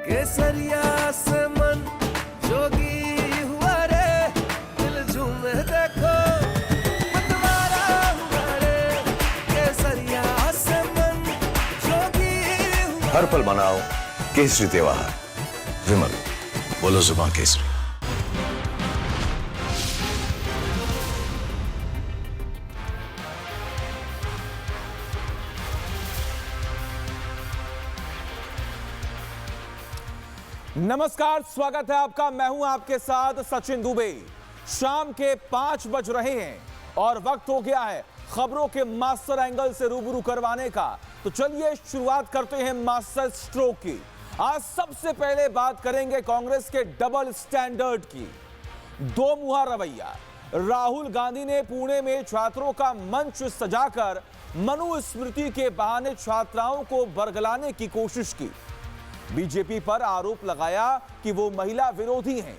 केसरिया से मन जोगी हुआ रे, दिल झूमे देखो मतवारा हुआ रे, केसरिया से मन जोगी हुआ। हर पल मनाओ केसरी त्योहार। विमल, बोलो जुबान केसरी। नमस्कार, स्वागत है आपका। मैं हूं आपके साथ सचिन दुबे। शाम के 5 बज रहे हैं और वक्त हो गया है खबरों के मास्टर एंगल से रूबरू करवाने का। तो चलिए शुरुआत करते हैं मास्टर स्ट्रोक की। आज सबसे पहले बात करेंगे कांग्रेस के डबल स्टैंडर्ड की। दो मुहा रवैया। राहुल गांधी ने पुणे में छात्रों का मंच सजाकर मनुस्मृति के बहाने छात्राओं को बरगलाने की कोशिश की। बीजेपी पर आरोप लगाया कि वो महिला विरोधी हैं,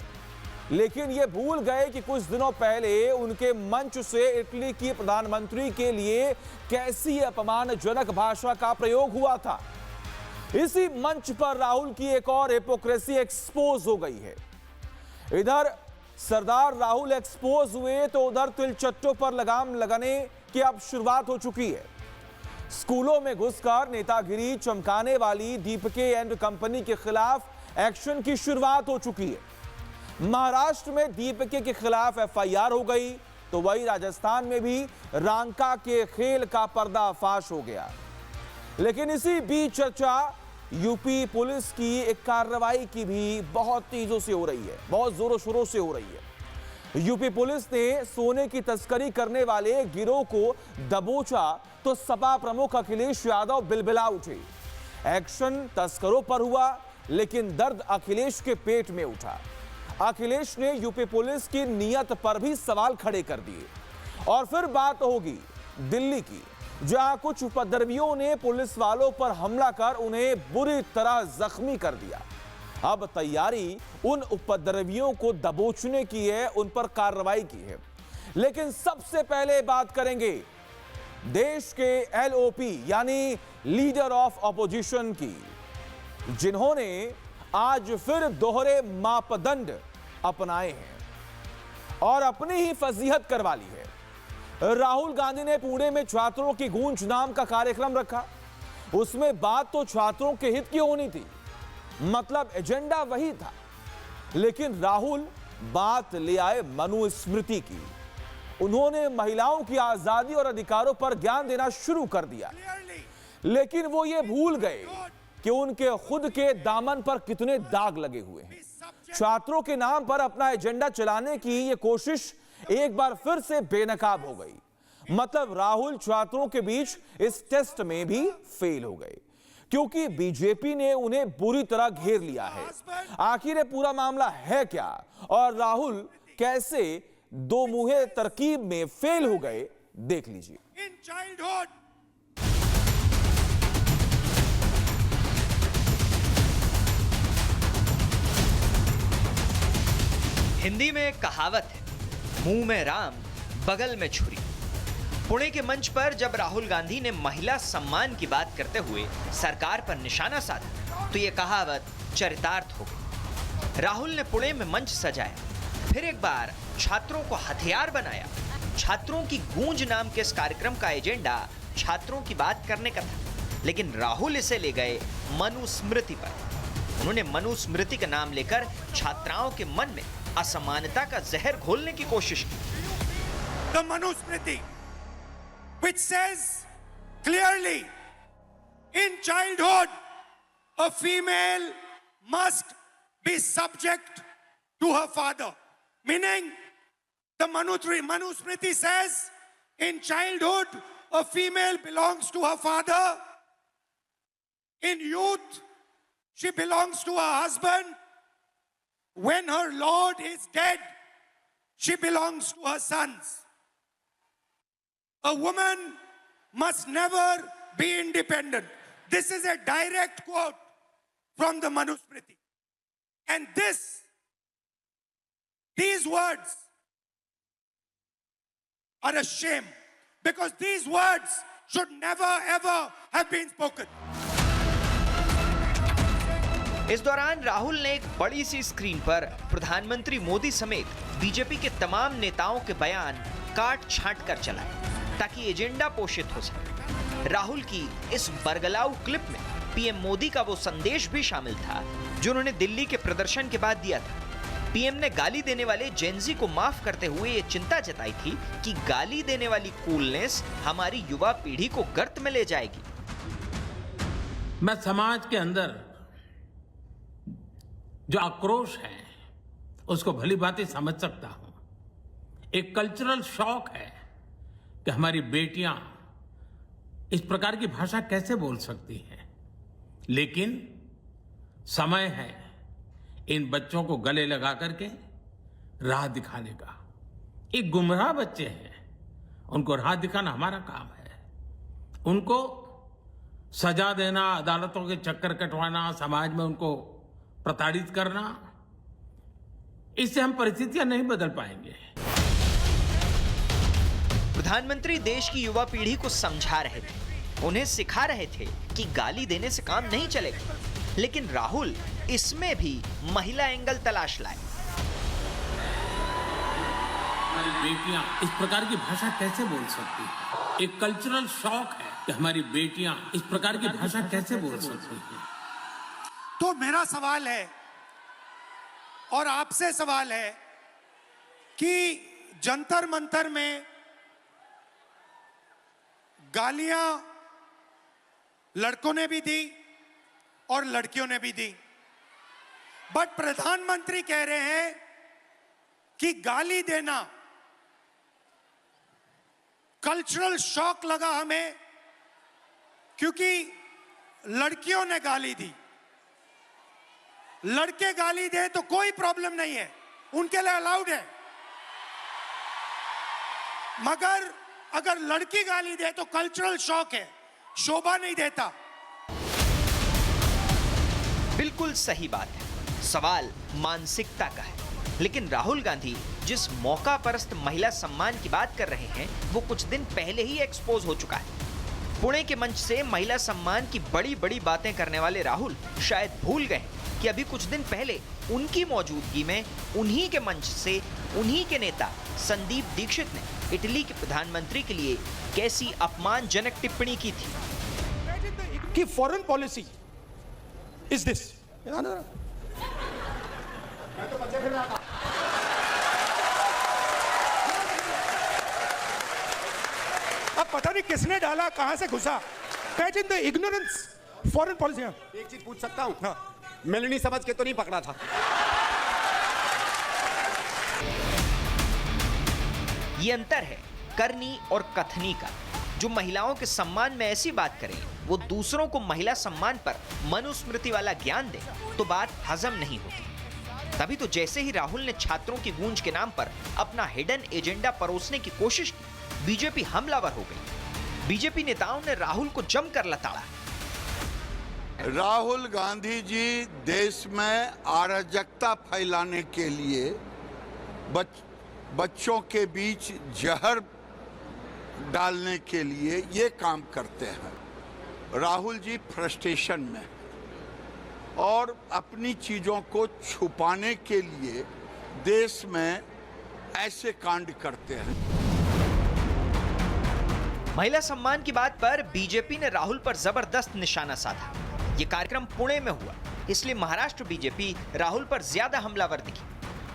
लेकिन ये भूल गए कि कुछ दिनों पहले उनके मंच से इटली की प्रधानमंत्री के लिए कैसी अपमानजनक भाषा का प्रयोग हुआ था। इसी मंच पर राहुल की एक और हिपोक्रेसी एक्सपोज हो गई है। इधर सरदार राहुल एक्सपोज हुए तो उधर तिलचट्टों पर लगाम लगाने की अब शुरुआत हो चुकी है। स्कूलों में घुसकर नेतागिरी चमकाने वाली दीपके एंड कंपनी के खिलाफ एक्शन की शुरुआत हो चुकी है। महाराष्ट्र में दीपके के खिलाफ एफआईआर हो गई, तो वही राजस्थान में भी रांका के खेल का पर्दाफाश हो गया। लेकिन इसी बीच चर्चा यूपी पुलिस की एक कार्रवाई की भी बहुत तेजों से हो रही है, बहुत जोरों शोरों से हो रही है। यूपी पुलिस ने सोने की तस्करी करने वाले गिरोह को दबोचा तो सपा प्रमुख अखिलेश यादव बिलबिला उठे। एक्शन तस्करों पर हुआ, लेकिन दर्द अखिलेश के पेट में उठा। अखिलेश ने यूपी पुलिस की नीयत पर भी सवाल खड़े कर दिए। और फिर बात होगी दिल्ली की, जहां कुछ उपद्रवियों ने पुलिस वालों पर हमला कर उन्हें बुरी तरह जख्मी कर दिया। अब तैयारी उन उपद्रवियों को दबोचने की है, उन पर कार्रवाई की है। लेकिन सबसे पहले बात करेंगे देश के एलओपी यानी लीडर ऑफ ऑपोजिशन की, जिन्होंने आज फिर दोहरे मापदंड अपनाए हैं और अपनी ही फजीहत करवा ली है। राहुल गांधी ने पुणे में छात्रों की गूंज नाम का कार्यक्रम रखा। उसमें बात तो छात्रों के हित की होनी थी, मतलब एजेंडा वही था, लेकिन राहुल बात ले आए मनुस्मृति की। उन्होंने महिलाओं की आजादी और अधिकारों पर ज्ञान देना शुरू कर दिया, लेकिन वो ये भूल गए कि उनके खुद के दामन पर कितने दाग लगे हुए हैं। छात्रों के नाम पर अपना एजेंडा चलाने की ये कोशिश एक बार फिर से बेनकाब हो गई। मतलब राहुल छात्रों के बीच इस टेस्ट में भी फेल हो गए, क्योंकि बीजेपी ने उन्हें बुरी तरह घेर लिया है। आखिर ये पूरा मामला है क्या और राहुल कैसे दो मुहे तरकीब में फेल हो गए, देख लीजिए। इन चाइल्डहुड हिंदी में एक कहावत है, मुंह में राम बगल में छुरी। पुणे के मंच पर जब राहुल गांधी ने महिला सम्मान की बात करते हुए सरकार पर निशाना साधा, तो यह कहावत चरितार्थ हो गई। राहुल ने पुणे में मंच सजाया, फिर एक बार छात्रों को हथियार बनाया। छात्रों की गूंज नाम के इस कार्यक्रम का एजेंडा छात्रों की बात करने का था, लेकिन राहुल इसे ले गए मनुस्मृति पर। उन्होंने मनुस्मृति का नाम लेकर छात्राओं के मन में असमानता का जहर घोलने की कोशिश की। The Manusmriti which says clearly in childhood a female must be subject to her father, meaning the Manusmriti says in childhood a female belongs to her father, in youth she belongs to her husband, when her lord is dead she belongs to her sons. A woman must never be independent. This is a direct quote from the Manusmriti. And these words are a shame, because these words should never ever have been spoken. इस दौरान राहुल ने एक बड़ी सी screen पर प्रधानमंत्री मोदी समेत BJP के तमाम नेताओं के बयान काट छांट कर चलाए ताकि एजेंडा पोषित हो सके। राहुल की इस बरगलाऊ क्लिप में पीएम मोदी का वो संदेश भी शामिल था जो उन्होंने दिल्ली के प्रदर्शन के बाद दिया था। पीएम ने गाली देने वाले जेनजी को माफ करते हुए ये चिंता जताई थी कि गाली देने वाली कूलनेस हमारी युवा पीढ़ी को गर्त में ले जाएगी। मैं समाज के अंदर जो आक्रोश है उसको भली भांति समझ सकता हूं। एक कल्चरल शॉक है कि हमारी बेटियां इस प्रकार की भाषा कैसे बोल सकती हैं, लेकिन समय है इन बच्चों को गले लगा करके राह दिखाने का। एक गुमराह बच्चे हैं, उनको राह दिखाना हमारा काम है। उनको सजा देना, अदालतों के चक्कर कटवाना, समाज में उनको प्रताड़ित करना, इससे हम परिस्थितियां नहीं बदल पाएंगे। प्रधानमंत्री देश की युवा पीढ़ी को समझा रहे थे, उन्हें सिखा रहे थे कि गाली देने से काम नहीं चलेगा, लेकिन राहुल इसमें भी महिला एंगल तलाश लाए। बेटियां इस प्रकार की भाषा कैसे बोल सकती हैं? एक कल्चरल शॉक है कि हमारी बेटियां इस प्रकार की भाषा कैसे बोल सकती हैं। तो मेरा सवाल है और आपसे सवाल है कि जंतर मंतर में गालियां लड़कों ने भी दी और लड़कियों ने भी दी, बट प्रधानमंत्री कह रहे हैं कि गाली देना कल्चरल शॉक लगा हमें क्योंकि लड़कियों ने गाली दी। लड़के गाली दे तो कोई प्रॉब्लम नहीं है, उनके लिए अलाउड है, मगर अगर लड़की गाली दे तो कल्चरल शॉक है, शोभा नहीं देता। बिल्कुल सही बात है, सवाल मानसिकता का है। लेकिन राहुल गांधी जिस मौका परस्त महिला सम्मान की बात कर रहे हैं वो कुछ दिन पहले ही एक्सपोज हो चुका है। पुणे के मंच से महिला सम्मान की बड़ी बड़ी बातें करने वाले राहुल शायद भूल गए कि अभी कुछ दिन पहले उनकी मौजूदगी में उन्हीं के मंच से उन्हीं के नेता संदीप दीक्षित ने इटली के प्रधानमंत्री के लिए कैसी अपमानजनक टिप्पणी की थी कि फॉरेन पॉलिसी इज दिस। अब पता नहीं किसने डाला, कहां से घुसा। Imagine the ignorance foreign policy. एक चीज पूछ सकता हूं? हाँ। मेलनी समझ के तो नहीं पकड़ा था। ये अंतर है करनी और कथनी का। जो महिलाओं के सम्मान में ऐसी बात करे वो दूसरों को महिला सम्मान पर मनुस्मृति वाला ज्ञान दे तो बात हजम नहीं होती। तभी तो जैसे ही राहुल ने छात्रों की गूंज के नाम पर अपना हिडन एजेंडा परोसने की कोशिश की, बीजेपी हमलावर हो गई। बीजेपी नेताओं ने राहुल को जमकर लताड़ा। राहुल गांधी जी देश में अराजकता फैलाने के लिए बच्चों के बीच जहर डालने के लिए ये काम करते हैं। राहुल जी फ्रस्ट्रेशन में और अपनी चीजों को छुपाने के लिए देश में ऐसे कांड करते हैं। महिला सम्मान की बात पर बीजेपी ने राहुल पर जबरदस्त निशाना साधा। ये कार्यक्रम पुणे में हुआ, इसलिए महाराष्ट्र बीजेपी राहुल पर ज्यादा हमलावर दिखी।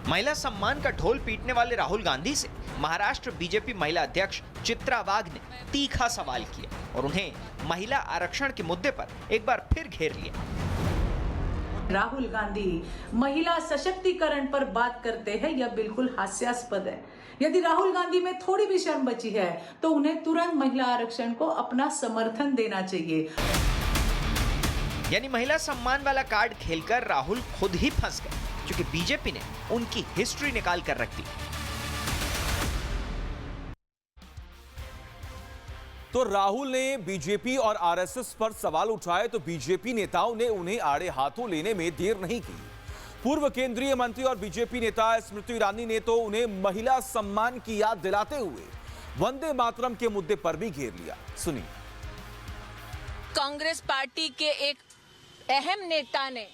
महिला सम्मान का ढोल पीटने वाले राहुल गांधी से महाराष्ट्र बीजेपी महिला अध्यक्ष चित्रा वाघ ने तीखा सवाल किया और उन्हें महिला आरक्षण के मुद्दे पर एक बार फिर घेर लिया। राहुल गांधी महिला सशक्तिकरण पर बात करते हैं, यह बिल्कुल हास्यास्पद है। यदि राहुल गांधी में थोड़ी भी शर्म बची है तो उन्हें तुरंत महिला आरक्षण को अपना समर्थन देना चाहिए। यानी महिला सम्मान वाला कार्ड खेलकर राहुल खुद ही फंस गए, क्योंकि बीजेपी ने उनकी हिस्ट्री निकाल कर रख दी। तो राहुल ने बीजेपी और आरएसएस पर सवाल उठाए तो बीजेपी नेताओं ने उन्हें आड़े हाथों लेने में देर नहीं की। पूर्व केंद्रीय मंत्री और बीजेपी नेता स्मृति ईरानी ने तो उन्हें महिला सम्मान की याद दिलाते हुए वंदे मातरम के मुद्दे पर भी घेर लिया। सुनिए। कांग्रेस पार्टी के एक अहम नेता ने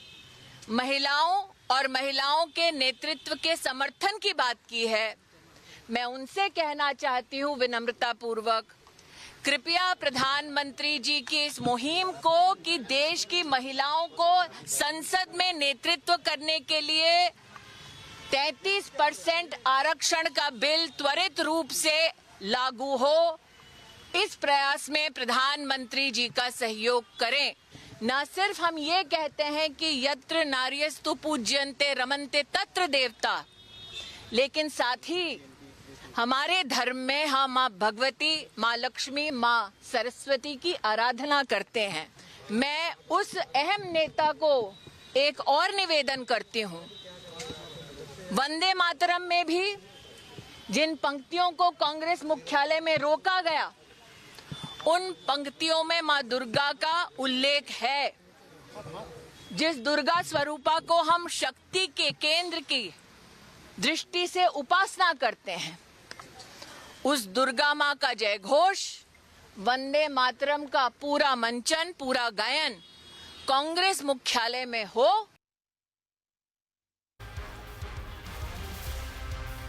महिलाओं और महिलाओं के नेतृत्व के समर्थन की बात की है, मैं उनसे कहना चाहती हूं विनम्रता पूर्वक, कृपया प्रधानमंत्री जी की इस मुहिम को कि देश की महिलाओं को संसद में नेतृत्व करने के लिए 33% आरक्षण का बिल त्वरित रूप से लागू हो, इस प्रयास में प्रधानमंत्री जी का सहयोग करें। न सिर्फ हम ये कहते हैं कि यत्र नार्यस्तु पूज्यन्ते रमन्ते तत्र देवता, लेकिन साथ ही हमारे धर्म में हम माँ भगवती, माँ लक्ष्मी, माँ सरस्वती की आराधना करते हैं। मैं उस अहम नेता को एक और निवेदन करती हूँ, वंदे मातरम में भी जिन पंक्तियों को कांग्रेस मुख्यालय में रोका गया, उन पंक्तियों में माँ दुर्गा का उल्लेख है। जिस दुर्गा स्वरूपा को हम शक्ति के केंद्र की दृष्टि से उपासना करते हैं, उस दुर्गा माँ का जय घोष, वंदे मातरम का पूरा मंचन, पूरा गायन कांग्रेस मुख्यालय में हो।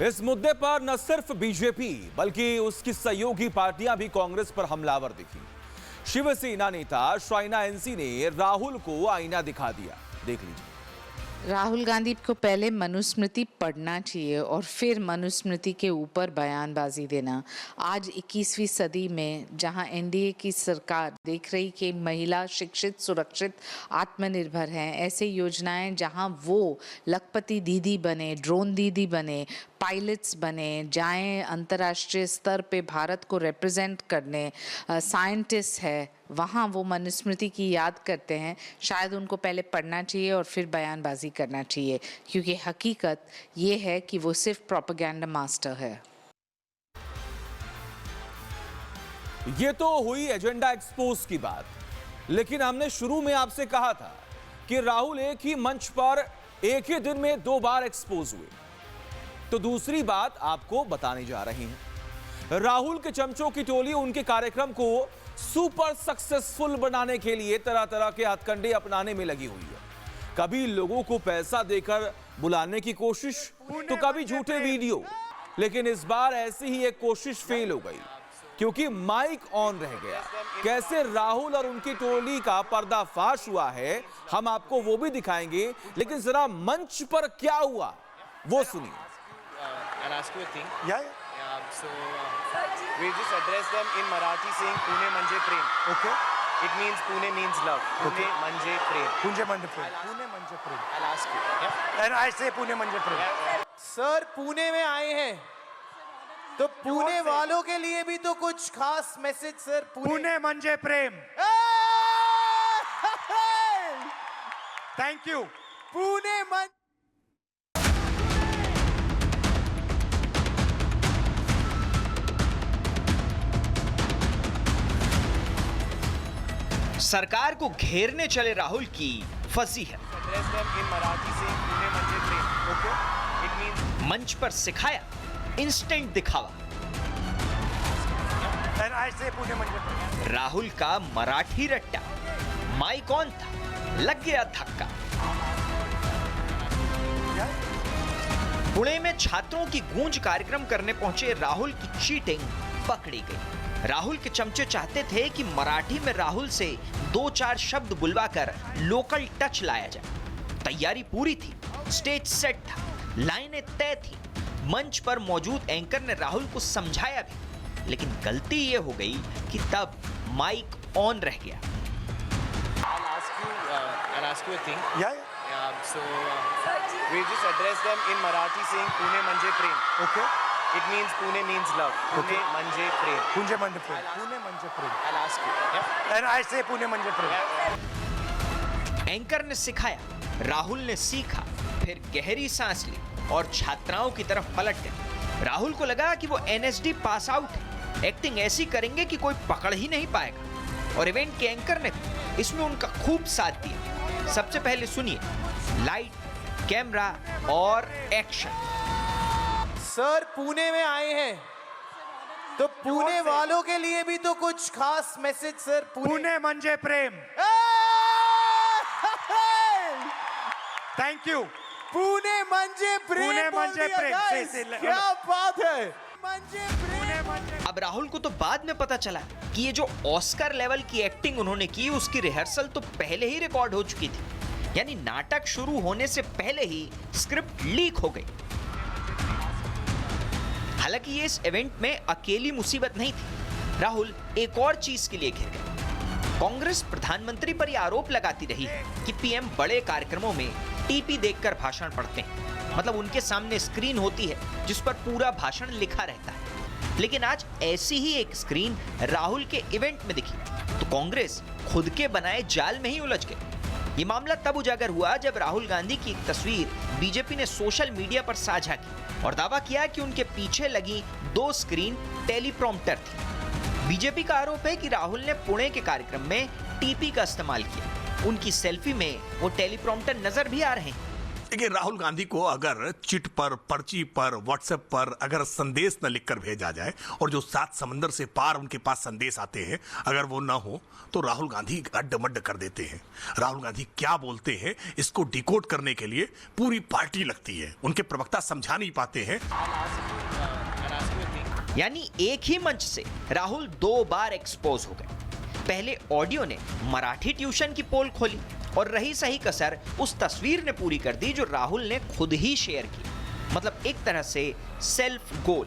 इस मुद्दे पर न सिर्फ बीजेपी बल्कि उसकी सहयोगी पार्टियां भी कांग्रेस पर हमलावर दिखी। शिवसेना नेता शाइना एनसी ने राहुल को आईना दिखा दिया, देख लीजिए। राहुल गांधी को पहले मनुस्मृति पढ़ना चाहिए और फिर मनुस्मृति के ऊपर बयानबाजी देना। आज 21वीं सदी में जहां एनडीए की सरकार देख रही कि महिला शिक्षित, सुरक्षित, आत्मनिर्भर हैं, ऐसे योजनाएं जहां वो लखपति दीदी बने, ड्रोन दीदी बने, पायलट्स बने, जाएं अंतर्राष्ट्रीय स्तर पे भारत को रिप्रेजेंट करने, साइंटिस्ट है, वहाँ वो मनुस्मृति की याद करते हैं। शायद उनको पहले पढ़ना चाहिए और फिर बयानबाजी करना चाहिए, क्योंकि हकीकत ये है कि वो सिर्फ प्रोपेगेंडा मास्टर है। ये तो हुई एजेंडा एक्सपोज की बात, लेकिन हमने शुरू में आपसे कहा था कि राहुल एक ही मंच पर एक ही दिन में 2 बार एक्सपोज हुए। तो दूसरी बात आपको बताने जा रहे हैं। राहुल के चमचों की टोली उनके कार्यक्रम को सुपर सक्सेसफुल बनाने के लिए तरह तरह के हथकंडे अपनाने में लगी हुई है। कभी लोगों को पैसा देकर बुलाने की कोशिश, तो कभी झूठे वीडियो। लेकिन इस बार ऐसी ही एक कोशिश फेल हो गई, क्योंकि माइक ऑन रह गया। कैसे राहुल और उनकी टोली का पर्दाफाश हुआ है, हम आपको वो भी दिखाएंगे, लेकिन जरा मंच पर क्या हुआ वो सुनिए। I'll ask you a thing. Yeah. So we just address them in Marathi saying Pune Manje Prem. Okay. It means Pune means love. Pune Manje Prem. Pune Manje Prem. Pune Manje Prem. I'll ask you. Yeah. And I say Pune Manje Prem. Sir Pune में आए हैं, तो पुणे वालों के लिए भी तो कुछ खास मैसेज सर। पुणे मंजे प्रेम। Thank you. पुणे मन सरकार को घेरने चले राहुल की फंसी है। मंच पर सिखाया इंस्टेंट दिखावा। राहुल का मराठी रट्टा, माइक ऑन था, लग गया धक्का। पुणे में छात्रों की गूंज कार्यक्रम करने पहुंचे राहुल की चीटिंग पकड़ी गई। राहुल के चमचे चाहते थे कि मराठी में राहुल से 2-4 शब्द बुलवाकर लोकल टच लाया जाए। तैयारी पूरी थी, स्टेज सेट था, लाइनें तय थी। मंच पर मौजूद एंकर ने राहुल को समझाया भी, लेकिन गलती ये हो गई कि तब माइक ऑन रह गया। I'll ask you a thing. Yeah. So we just address them in Marathi saying Pune Manje Prem. Okay. It means Pune means love. Pune Manje Prem. Pune Manje Prem. Pune Manje Prem. I'll ask you. Yeah. And I say Pune Manje Prem. Anchor ने सिखाया, राहुल ने सीखा, फिर गहरी सांस ली और छात्राओं की तरफ पलट गए। राहुल को लगा कि वो एनएसडी पास आउट है, एक्टिंग ऐसी करेंगे कि कोई पकड़ ही नहीं पाएगा। और इवेंट के एंकर ने इसमें उनका खूब साथ दिया। सबसे पहले सुनिए, लाइट, कैमरा और एक्शन। सर पुणे में आए हैं, तो पुणे वालों के लिए भी तो कुछ खास मैसेज सर। पुणे मंजे प्रेम। Thank you. पुणे म्हणजे प्रेम, पुणे म्हणजे बोल दिया, प्रेम। guys। क्या बात है, म्हणजे प्रेम। अब राहुल को तो बाद में पता चला कि ये जो ऑस्कर लेवल की एक्टिंग उन्होंने की उसकी रिहर्सल तो पहले ही रिकॉर्ड हो चुकी थी, यानी नाटक शुरू होने से पहले ही स्क्रिप्ट लीक हो गई। हालांकि ये इस इवेंट में अकेली मुसीबत नहीं थी, राहुल एक और चीज के लिए घिर गए। कांग्रेस प्रधानमंत्री पर यह आरोप लगाती रही है कि पीएम बड़े कार्यक्रमों में टीपी देखकर भाषण पढ़ते हैं, मतलब उनके सामने स्क्रीन होती है जिस पर पूरा भाषण लिखा रहता है। लेकिन आज ऐसी ही एक स्क्रीन राहुल के इवेंट में दिखी तो कांग्रेस खुद के बनाए जाल में ही उलझ गई। ये मामला तब उजागर हुआ जब राहुल गांधी की एक तस्वीर बीजेपी ने सोशल मीडिया पर साझा की और दावा किया कि उनके पीछे लगी 2 स्क्रीन टेलीप्रॉम्प्टर थी। बीजेपी का आरोप है कि राहुल ने पुणे के कार्यक्रम में टीपी का इस्तेमाल किया। उनकी सेल्फी में वो टेलीप्रॉम्प्टर नजर भी आ रहे हैं। देखिए, राहुल गांधी को अगर चिट पर, पर्ची पर, व्हाट्सएप पर अगर संदेश न लिखकर भेजा जाए और जो 7 समंदर से पार उनके पास संदेश आते हैं अगर वो ना हो तो राहुल गांधी अड्ड-मड्ड कर देते हैं। राहुल गांधी क्या बोलते हैं इसको डिकोड करने के लिए पूरी पार्टी लगती है, उनके प्रवक्ता समझा नहीं पाते हैं। यानी एक ही मंच से राहुल 2 बार एक्सपोज हो गए। पहले ऑडियो ने मराठी ट्यूशन की पोल खोली और रही सही कसर उस तस्वीर ने पूरी कर दी जो राहुल ने खुद ही शेयर की, मतलब एक तरह से सेल्फ गोल।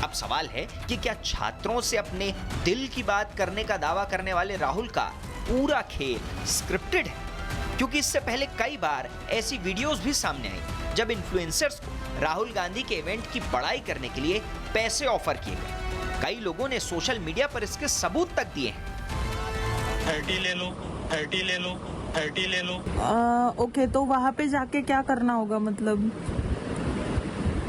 अब सवाल है कि क्या छात्रों से अपने दिल की बात करने का दावा करने वाले राहुल का पूरा खेल स्क्रिप्टेड है? क्योंकि इससे पहले कई बार ऐसी वीडियोस भी सामने आई जब इन्फ्लुएंसर्स को राहुल गांधी के इवेंट की बड़ाई करने के लिए पैसे ऑफर किए गए। कई लोगों ने सोशल मीडिया पर इसके सबूत तक दिए हैं। 30 ले लो, 30 ले लो, 30 ले लो। ओके, तो वहाँ पे जाके क्या करना होगा? मतलब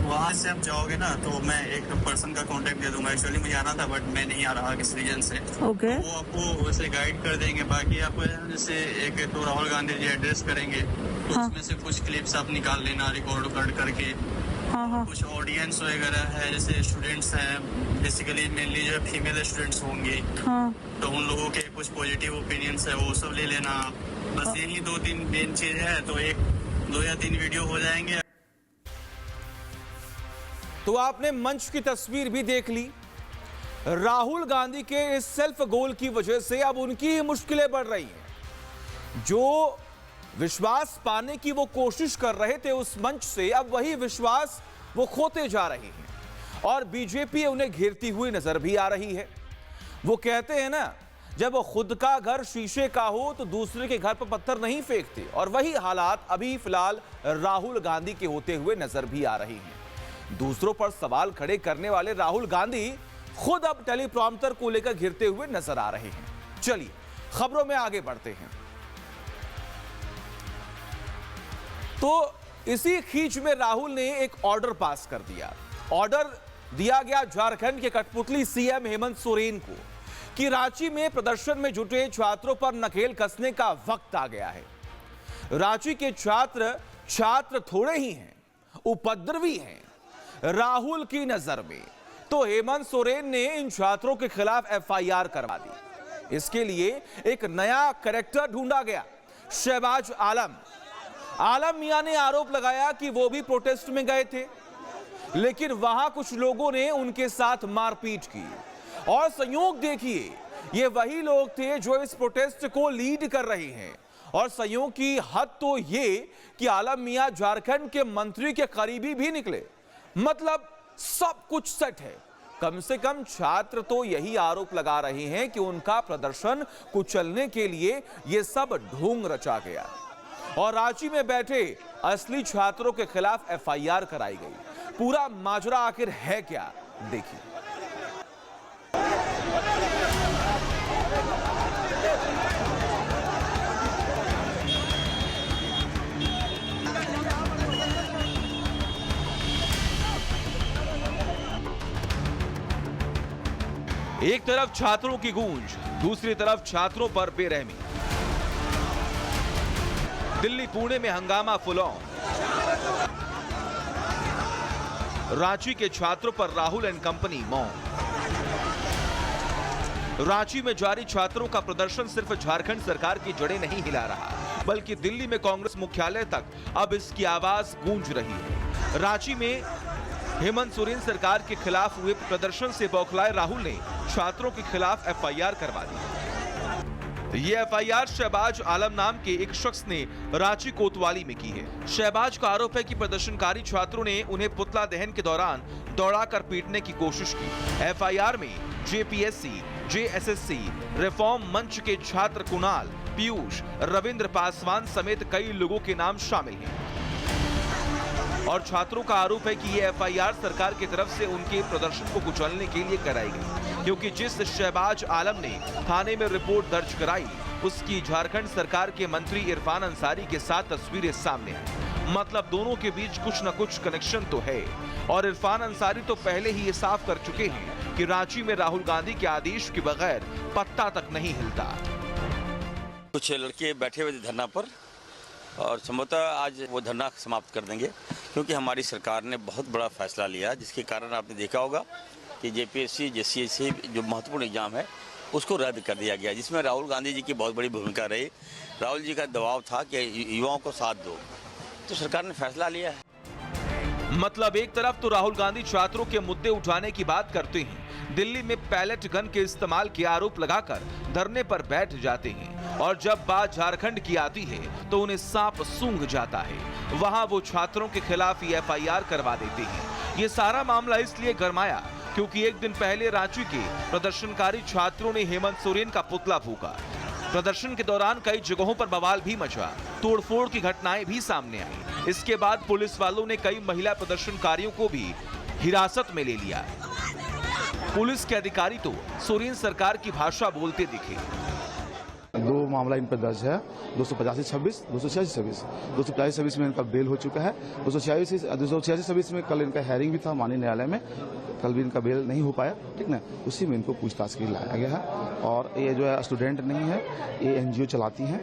वहाँ से आप जाओगे ना तो मैं एक पर्सन का कांटेक्ट दे दूंगा। एक्चुअली मुझे आना था बट मैं नहीं आ रहा किस रीजन से। ओके। वो आपको वैसे गाइड कर देंगे। बाकी आपको जैसे एक तो राहुल गांधी जी एड्रेस करेंगे तो हाँ। उसमें से कुछ क्लिप्स आप निकाल लेना रिकॉर्ड करके। हाँ हाँ। कुछ ऑडियंस वगैरह है जैसे स्टूडेंट्स हैं, बेसिकली मेनली जो फीमेल स्टूडेंट्स होंगे, हाँ। तो उन लोगों के कुछ पॉजिटिव ओपिनियंस है वो सब ले लेना। बस यही 2-3 मेन चीज है, तो 2 या 3 वीडियो हो जाएंगे। तो आपने मंच की तस्वीर भी देख ली। राहुल गांधी के इस सेल्फ गोल की वजह से अब उनकी ही मुश्किलें बढ़ रही हैं। जो विश्वास पाने की वो कोशिश कर रहे थे उस मंच से, अब वही विश्वास वो खोते जा रहे हैं और बीजेपी उन्हें घेरती हुई नजर भी आ रही है। वो कहते हैं ना, जब वो खुद का घर शीशे का हो तो दूसरे के घर पर पत्थर नहीं फेंकते, और वही हालात अभी फिलहाल राहुल गांधी के होते हुए नजर भी आ रही हैं। दूसरों पर सवाल खड़े करने वाले राहुल गांधी खुद अब टेलीप्रॉम्प्टर को लेकर घिरते हुए नजर आ रहे हैं। चलिए खबरों में आगे बढ़ते हैं। तो इसी खींच में राहुल ने एक ऑर्डर पास कर दिया। ऑर्डर दिया गया झारखंड के कठपुतली सीएम हेमंत सोरेन को कि रांची में प्रदर्शन में जुटे छात्रों पर नकेल कसने का वक्त आ गया है। रांची के छात्र थोड़े ही हैं, उपद्रवी हैं राहुल की नजर में, तो हेमंत सोरेन ने इन छात्रों के खिलाफ एफआईआर करवा दी। इसके लिए एक नया कैरेक्टर ढूंढा गया, शहबाज आलम मियां ने आरोप लगाया कि वो भी प्रोटेस्ट में गए थे, लेकिन वहां कुछ लोगों ने उनके साथ मारपीट की। और संयोग देखिए, ये वही लोग थे जो इस प्रोटेस्ट को लीड कर रहे हैं। और संयोग की हद तो ये कि आलम मियां झारखंड के मंत्री के करीबी भी निकले। मतलब सब कुछ सेट है। कम से कम छात्र तो यही आरोप लगा रहे हैं कि उनका प्रदर्शन कुचलने के लिए यह सब ढोंग रचा गया और रांची में बैठे असली छात्रों के खिलाफ एफआईआर कराई गई। पूरा माजरा आखिर है क्या, देखिए। एक तरफ छात्रों की गूंज, दूसरी तरफ छात्रों पर बेरहमी। दिल्ली पुणे में हंगामा फुल ऑन। रांची के छात्रों पर राहुल एंड कंपनी मौन। रांची में जारी छात्रों का प्रदर्शन सिर्फ झारखंड सरकार की जड़ें नहीं हिला रहा, बल्कि दिल्ली में कांग्रेस मुख्यालय तक अब इसकी आवाज गूंज रही है। रांची में हेमंत सोरेन सरकार के खिलाफ हुए प्रदर्शन से बौखलाए राहुल ने छात्रों के खिलाफ एफआईआर करवा दी। ये एफआईआर शहबाज आलम नाम के एक शख्स ने रांची कोतवाली में की है। शहबाज का आरोप है कि प्रदर्शनकारी छात्रों ने उन्हें पुतला दहन के दौरान दौड़ाकर पीटने की कोशिश की। एफआईआर में जेपीएससी, जेएसएससी, रिफॉर्म मंच के छात्र कुणाल, पीयूष, रविंद्र पासवान समेत कई लोगों के नाम शामिल हैं। और छात्रों का आरोप है कि ये एफआईआर सरकार की तरफ से उनके प्रदर्शन को कुचलने के लिए कराई गई, क्योंकि जिस शहबाज आलम ने थाने में रिपोर्ट दर्ज कराई उसकी झारखंड सरकार के मंत्री इरफान अंसारी के साथ तस्वीरें सामने आई। मतलब दोनों के बीच कुछ न कुछ कनेक्शन तो है। और इरफान अंसारी तो पहले ही ये साफ कर चुके हैं कि रांची में राहुल गांधी के आदेश के बगैर पत्ता तक नहीं हिलता। कुछ लड़के बैठे हुए थे धरना पर और संभवतः आज वो धरना समाप्त कर देंगे, क्योंकि हमारी सरकार ने बहुत बड़ा फैसला लिया, जिसके कारण आपने देखा होगा कि जेपीएससी, जेसीएससी जो महत्वपूर्ण एग्जाम है उसको रद्द कर दिया गया, जिसमें राहुल गांधी जी की बहुत बड़ी भूमिका रही। राहुल जी का दबाव था कि युवाओं को साथ दो, तो सरकार ने फैसला लिया है। मतलब एक तरफ तो राहुल गांधी छात्रों के मुद्दे उठाने की बात करते हैं, दिल्ली में पैलेट गन के इस्तेमाल के आरोप लगाकर धरने पर बैठ जाते हैं, और जब बात झारखंड की आती है तो उन्हें सांप सूंघ जाता है। वहां वो छात्रों के खिलाफ ही एफआईआर करवा देते हैं। ये सारा मामला इसलिए गरमाया क्योंकि एक दिन पहले रांची के प्रदर्शनकारी छात्रों ने हेमंत सोरेन का पुतला फूंका। प्रदर्शन के दौरान कई जगहों पर बवाल भी मचा, तोड़फोड़ की घटनाएं भी सामने आई। इसके बाद पुलिस वालों ने कई महिला प्रदर्शनकारियों को भी हिरासत में ले लिया। पुलिस के अधिकारी तो सोरेन सरकार की भाषा बोलते दिखे। 2 मामला इन पर दर्ज है, 285-26, 286-26। 285-26 में इनका बेल हो चुका है। 286-26 में कल इनका हेयरिंग भी था माननीय न्यायालय में, कल भी इनका बेल नहीं हो पाया, ठीक ना। उसी में इनको पूछताछ के लिए लाया गया है। और ये जो है स्टूडेंट नहीं है, ये एनजीओ चलाती हैं,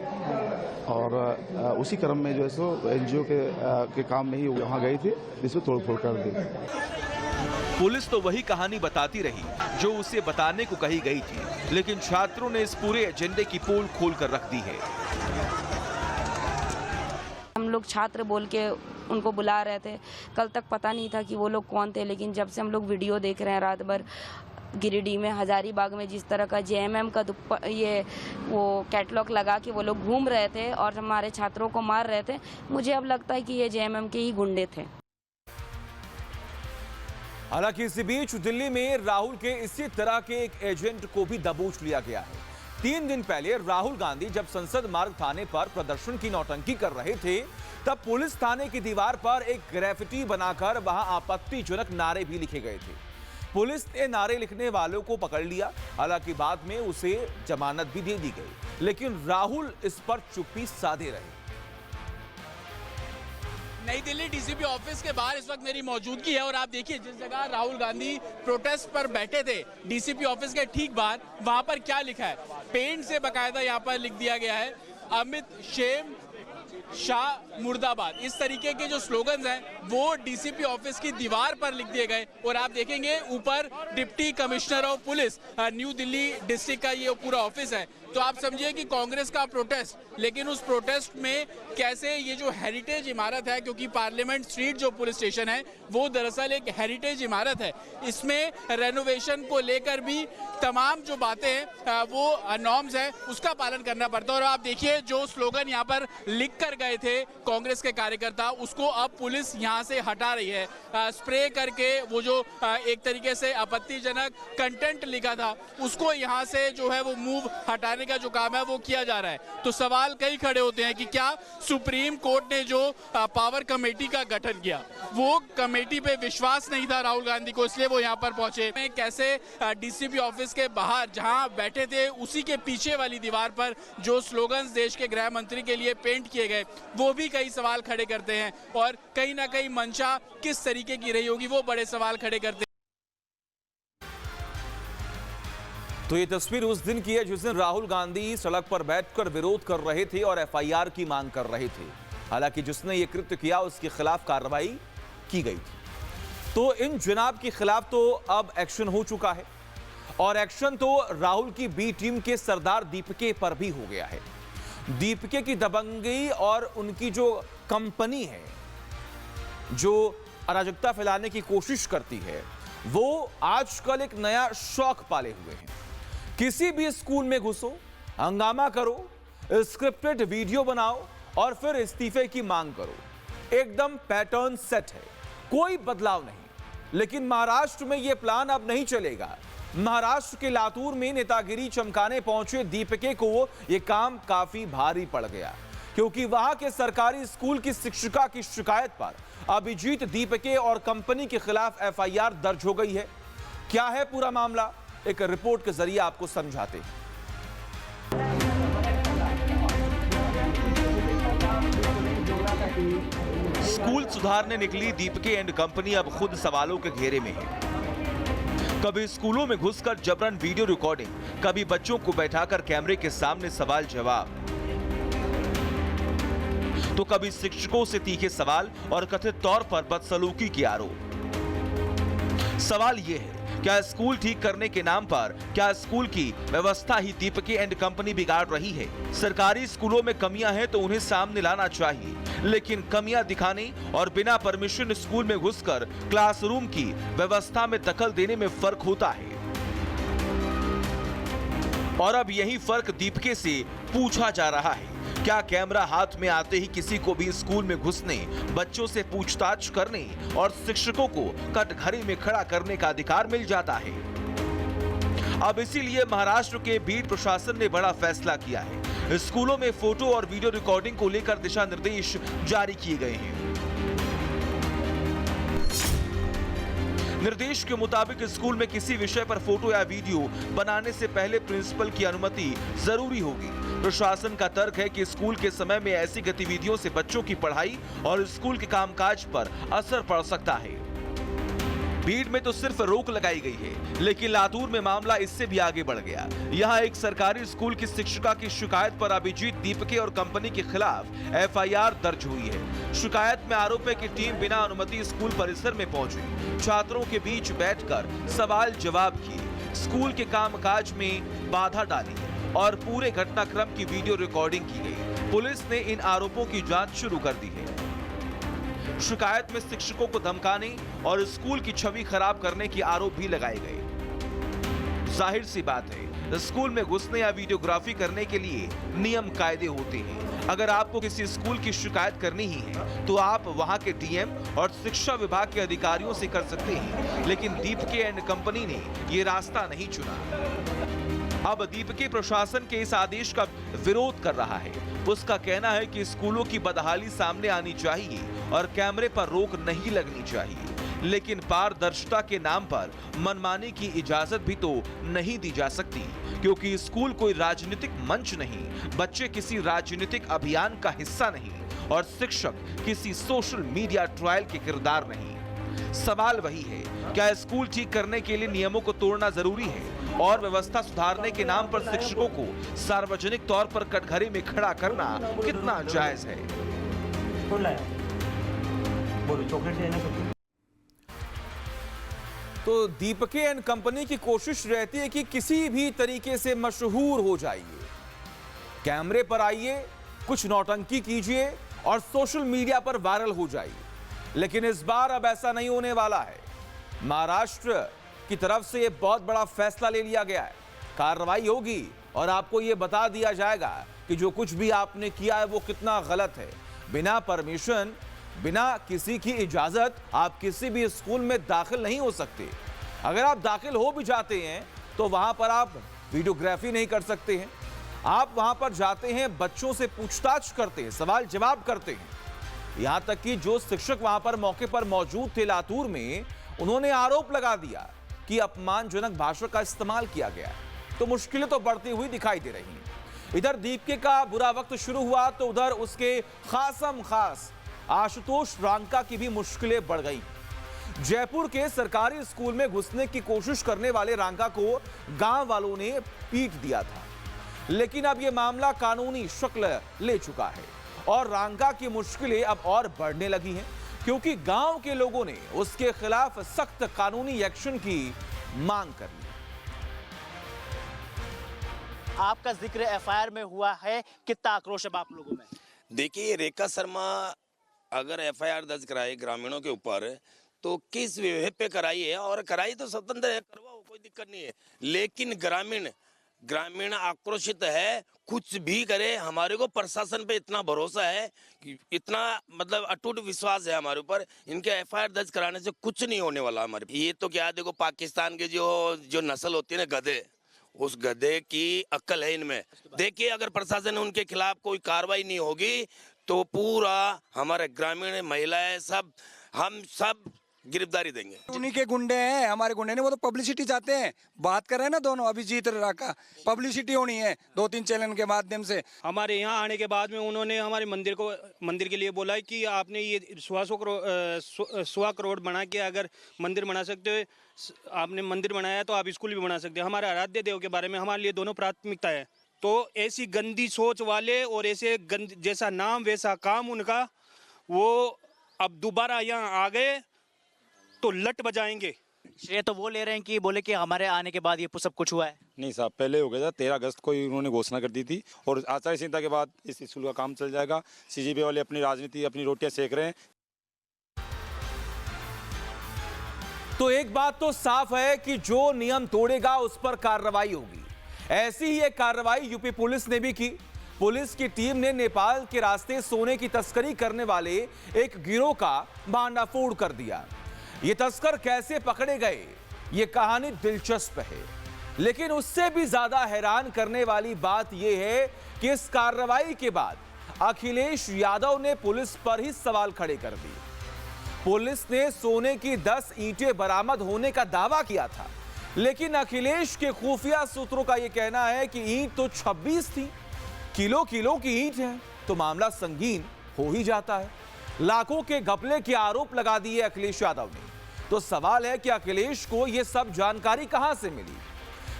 और उसी क्रम में जो है सो एनजीओ के काम में ही वहाँ गई थी, जिसमें तोड़फोड़ कर दी। पुलिस तो वही कहानी बताती रही जो उसे बताने को कही गई थी, लेकिन छात्रों ने इस पूरे एजेंडे की पोल खोल कर रख दी है। हम लोग छात्र बोल के उनको बुला रहे थे, कल तक पता नहीं था कि वो लोग कौन थे, लेकिन जब से हम लोग वीडियो देख रहे हैं रात भर गिरिडीह में, हजारीबाग में जिस तरह का जेएमएम का वो कैटलॉग लगा के वो लोग घूम रहे थे और हमारे छात्रों को मार रहे थे, मुझे अब लगता है कि ये जेएमएम के ही गुंडे थे। हालांकि इसी बीच दिल्ली में राहुल के इसी तरह के एक एजेंट को भी दबोच लिया गया है। 3 दिन पहले राहुल गांधी जब संसद मार्ग थाने पर प्रदर्शन की नौटंकी कर रहे थे, तब पुलिस थाने की दीवार पर एक ग्रेफिटी बनाकर वहां आपत्तिजनक नारे भी लिखे गए थे। पुलिस ने नारे लिखने वालों को पकड़ लिया, हालांकि बाद में उसे जमानत भी दे दी गई, लेकिन राहुल इस पर चुप्पी साधे रहे। नई दिल्ली डीसीपी ऑफिस के बाहर इस वक्त मेरी मौजूदगी है, और आप देखिए जिस जगह राहुल गांधी प्रोटेस्ट पर बैठे थे डीसीपी ऑफिस के ठीक बाहर, वहां पर क्या लिखा है, पेंट से बकायदा यहाँ पर लिख दिया गया है, अमित शेम शाह मुर्दाबाद। इस तरीके के जो स्लोगन्स हैं वो डीसीपी ऑफिस की दीवार पर लिख दिए गए, और आप देखेंगे ऊपर deputy commissioner of police new Delhi district का ये पूरा ऑफिस है। तो आप समझिए कि कांग्रेस का प्रोटेस्ट, लेकिन उस प्रोटेस्ट में कैसे ये जो हेरिटेज इमारत है, क्योंकि पार्लियामेंट स्ट्रीट जो पुलिस स्टेशन है वो दरअसल एक हेरिटेज इमारत है, इसमें रेनोवेशन को लेकर भी तमाम जो बातें हैं वो नॉर्म्स है उसका पालन करना पड़ता है। और आप देखिए जो स्लोगन यहाँ पर लिख कर गए थे कांग्रेस के कार्यकर्ता, उसको अब पुलिस यहाँ से हटा रही है, स्प्रे करके वो जो एक तरीके से आपत्तिजनक कंटेंट लिखा था उसको यहाँ से जो है वो मूव हटाने का जो काम है वो किया जा रहा है। तो सवाल कई खड़े होते हैं कि क्या सुप्रीम कोर्ट ने जो पावर कमेटी का गठन किया, वो कमेटी पे विश्वास नहीं था राहुल गांधी को, इसलिए वो यहाँ पर पहुंचे। कैसे डीसीपी ऑफिस के बाहर जहां बैठे थे उसी के पीछे वाली दीवार पर जो स्लोगन्स देश के गृह मंत्री के लिए पेंट किए गए, वो भी कई सवाल खड़े करते हैं, और कहीं ना कहीं मंशा किस तरीके की रही होगी वो बड़े सवाल खड़े करते हैं। तो ये तस्वीर उस दिन की है जिस दिन राहुल गांधी सड़क पर बैठकर विरोध कर रहे थे और एफआईआर की मांग कर रहे थे। हालांकि जिसने ये कृत्य किया उसके खिलाफ कार्रवाई की गई थी। तो इन जनाब के खिलाफ तो अब एक्शन हो चुका है, और एक्शन तो राहुल की बी टीम के सरदार दीपके पर भी हो गया है। दीपिका की दबंगई और उनकी जो कंपनी है जो अराजकता फैलाने की कोशिश करती है, वो आजकल एक नया शौक पाले हुए हैं। किसी भी स्कूल में घुसो, हंगामा करो, स्क्रिप्टेड वीडियो बनाओ और फिर इस्तीफे की मांग करो। एकदम पैटर्न सेट है, कोई बदलाव नहीं। लेकिन महाराष्ट्र में यह प्लान अब नहीं चलेगा। महाराष्ट्र के लातूर में नेतागिरी चमकाने पहुंचे दीपिका को यह काम काफी भारी पड़ गया, क्योंकि वहां के सरकारी स्कूल की शिक्षिका की शिकायत पर अभिजीत दीपिका और कंपनी के खिलाफ एफआईआर दर्ज हो गई है। क्या है पूरा मामला, एक रिपोर्ट के जरिए आपको समझाते हैं। स्कूल सुधारने निकली दीपिका एंड कंपनी अब खुद सवालों के घेरे में है। कभी स्कूलों में घुसकर जबरन वीडियो रिकॉर्डिंग, कभी बच्चों को बैठाकर कैमरे के सामने सवाल जवाब, तो कभी शिक्षकों से तीखे सवाल और कथित तौर पर बदसलूकी के आरोप। सवाल यह है, क्या स्कूल ठीक करने के नाम पर क्या स्कूल की व्यवस्था ही दीपिका एंड कंपनी बिगाड़ रही है? सरकारी स्कूलों में कमियां हैं तो उन्हें सामने लाना चाहिए, लेकिन कमियां दिखाने और बिना परमिशन स्कूल में घुसकर क्लासरूम की व्यवस्था में दखल देने में फर्क होता है। और अब यही फर्क दीपिका से पूछा जा रहा है। क्या कैमरा हाथ में आते ही किसी को भी स्कूल में घुसने, बच्चों से पूछताछ करने और शिक्षकों को कटघरे में खड़ा करने का अधिकार मिल जाता है? अब इसीलिए महाराष्ट्र के बीड प्रशासन ने बड़ा फैसला किया है। स्कूलों में फोटो और वीडियो रिकॉर्डिंग को लेकर दिशा निर्देश जारी किए गए हैं। निर्देश के मुताबिक स्कूल में किसी विषय पर फोटो या वीडियो बनाने से पहले प्रिंसिपल की अनुमति जरूरी होगी। प्रशासन का तर्क है कि स्कूल के समय में ऐसी गतिविधियों से बच्चों की पढ़ाई और स्कूल के कामकाज पर असर पड़ सकता है। भीड़ में तो सिर्फ रोक लगाई गई है, लेकिन लातूर में मामला इससे भी आगे बढ़ गया। यहाँ एक सरकारी स्कूल की शिक्षिका की शिकायत पर अभिजीत दीपिका और कंपनी के खिलाफ एफआईआर दर्ज हुई है। शिकायत में आरोप है कि टीम बिना अनुमति स्कूल परिसर में पहुंची, छात्रों के बीच बैठकर सवाल जवाब किए, स्कूल के कामकाज में बाधा डाली और पूरे घटनाक्रम की वीडियो रिकॉर्डिंग की गई। पुलिस ने इन आरोपों की जांच शुरू कर दी है। शिकायत में शिक्षकों को धमकाने और स्कूल की छवि खराब करने के आरोप भी लगाए गए। जाहिर सी बात है, स्कूल में घुसने या वीडियोग्राफी करने के लिए नियम कायदे होते हैं। अगर आपको किसी स्कूल की शिकायत करनी ही है तो आप वहां के डीएम और शिक्षा विभाग के अधिकारियों से कर सकते हैं, लेकिन दीपिका एंड कंपनी ने ये रास्ता नहीं चुना। अब दीपिका प्रशासन के इस आदेश का विरोध कर रहा है। उसका कहना है कि स्कूलों की बदहाली सामने आनी चाहिए और कैमरे पर रोक नहीं लगनी चाहिए, लेकिन पारदर्शिता के नाम पर मनमानी की इजाजत भी तो नहीं दी जा सकती, क्योंकि स्कूल कोई राजनीतिक मंच नहीं, बच्चे किसी राजनीतिक अभियान का हिस्सा नहीं और शिक्षक किसी सोशल मीडिया ट्रायल के किरदार नहीं। सवाल वही है, क्या स्कूल ठीक करने के लिए नियमों को तोड़ना जरूरी है और व्यवस्था सुधारने के नाम पर शिक्षकों को सार्वजनिक तौर पर कटघरे में खड़ा करना कितना जायज है? तो दीपिका एंड कंपनी की कोशिश रहती है कि किसी भी तरीके से मशहूर हो जाइए, कैमरे पर आइए, कुछ नौटंकी कीजिए और सोशल मीडिया पर वायरल हो जाइए। लेकिन इस बार अब ऐसा नहीं होने वाला है। महाराष्ट्र की तरफ से यह बहुत बड़ा फैसला ले लिया गया है। कार्रवाई होगी और आपको यह बता दिया जाएगा कि जो कुछ भी आपने किया है वो कितना गलत है। बिना परमिशन, बिना किसी की इजाजत आप किसी भी स्कूल में दाखिल नहीं हो सकते। अगर आप दाखिल हो भी जाते हैं तो वहां पर आप वीडियोग्राफी नहीं कर सकते हैं। आप वहां पर जाते हैं, बच्चों से पूछताछ करते हैं, सवाल जवाब करते हैं। यहां तक कि जो शिक्षक वहां पर मौके पर मौजूद थे लातूर में, उन्होंने आरोप लगा दिया कि अपमानजनक भाषा का इस्तेमाल किया गया। तो मुश्किलें तो बढ़ती हुई दिखाई दे रही हैं। इधर दीपिका का बुरा वक्त शुरू हुआ तो उधर उसके खासम खास आशुतोष रांका की भी मुश्किलें बढ़ गई। जयपुर के सरकारी स्कूल में घुसने की कोशिश करने वाले रांका को गांव वालों ने पीट दिया था, लेकिन अब यह मामला कानूनी शक्ल ले चुका है और रांका की मुश्किलें अब और बढ़ने लगी हैं, क्योंकि गांव के लोगों ने उसके खिलाफ सख्त कानूनी एक्शन की मांग कर ली। आपका जिक्र एफआईआर में हुआ है, कितना आक्रोश है आप लोगों में? देखिए, रेखा शर्मा अगर एफआईआर दर्ज कराए ग्रामीणों के ऊपर तो किस विषय पे कराई है, और कराई तो स्वतंत्र है, करवाओ, कोई दिक्कत नहीं है। लेकिन ग्रामीण आक्रोशित है, कुछ भी करे, हमारे को प्रशासन पे इतना भरोसा है कि इतना मतलब अटूट विश्वास है हमारे ऊपर, इनके एफआईआर दर्ज कराने से कुछ नहीं होने वाला हमारे। ये तो क्या, देखो पाकिस्तान के जो नस्ल होती है ना गधे, उस गधे की अक्ल है इनमें। देखिए, अगर प्रशासन उनके खिलाफ कोई कार्रवाई नहीं होगी तो पूरा हमारे ग्रामीण महिलाएं हम सब गिरफ्तारी देंगे। उन्हीं के गुंडे हैं, हमारे गुंडे नहीं, वो तो पब्लिसिटी चाहते हैं। बात कर रहे हैं ना दोनों, अभिजीत और राका, पब्लिसिटी होनी है 2-3 चैनल के माध्यम से। हमारे यहाँ आने के बाद में उन्होंने हमारे मंदिर के लिए बोला कि आपने ये 100 करोड़ बना के अगर मंदिर बना सकते हो, आपने मंदिर बनाया तो आप स्कूल भी बना सकते हो। हमारे आराध्य देव के बारे में हमारे लिए दोनों प्राथमिकता है। तो ऐसी गंदी सोच वाले और ऐसे जैसा नाम वैसा काम उनका, वो अब दोबारा यहाँ आ गए तो लट बजाएंगे। श्रेय तो वो ले रहे हैं कि बोले कि हमारे आने के बाद ये सब कुछ हुआ है। नहीं साहब, पहले हो गया था, 13 अगस्त को ही उन्होंने घोषणा कर दी थी, और आचार संहिता के बाद इस स्कूल का काम चल जाएगा। सीजीपी वाले अपनी राजनीति, अपनी रोटियां सेक रहे हैं। तो एक बात तो साफ है कि जो नियम तोड़ेगा उस पर कार्रवाई होगी। ऐसी ही एक कार्रवाई यूपी पुलिस ने भी की। पुलिस की टीम ने नेपाल के रास्ते सोने की तस्करी करने वाले एक गिरोह का भांडाफोड़ कर दिया। ये तस्कर कैसे पकड़े गए, ये कहानी दिलचस्प है, लेकिन उससे भी ज्यादा हैरान करने वाली बात यह है कि इस कार्रवाई के बाद अखिलेश यादव ने पुलिस पर ही सवाल खड़े कर दिए। पुलिस ने सोने की 10 ईंटें बरामद होने का दावा किया था, लेकिन अखिलेश के खुफिया सूत्रों का यह कहना है कि ईंट तो 26 थी। किलो की ईंट है तो मामला संगीन हो ही जाता है। लाखों के घपले के आरोप लगा दिए अखिलेश यादव ने। तो सवाल है कि अखिलेश को यह सब जानकारी कहां से मिली?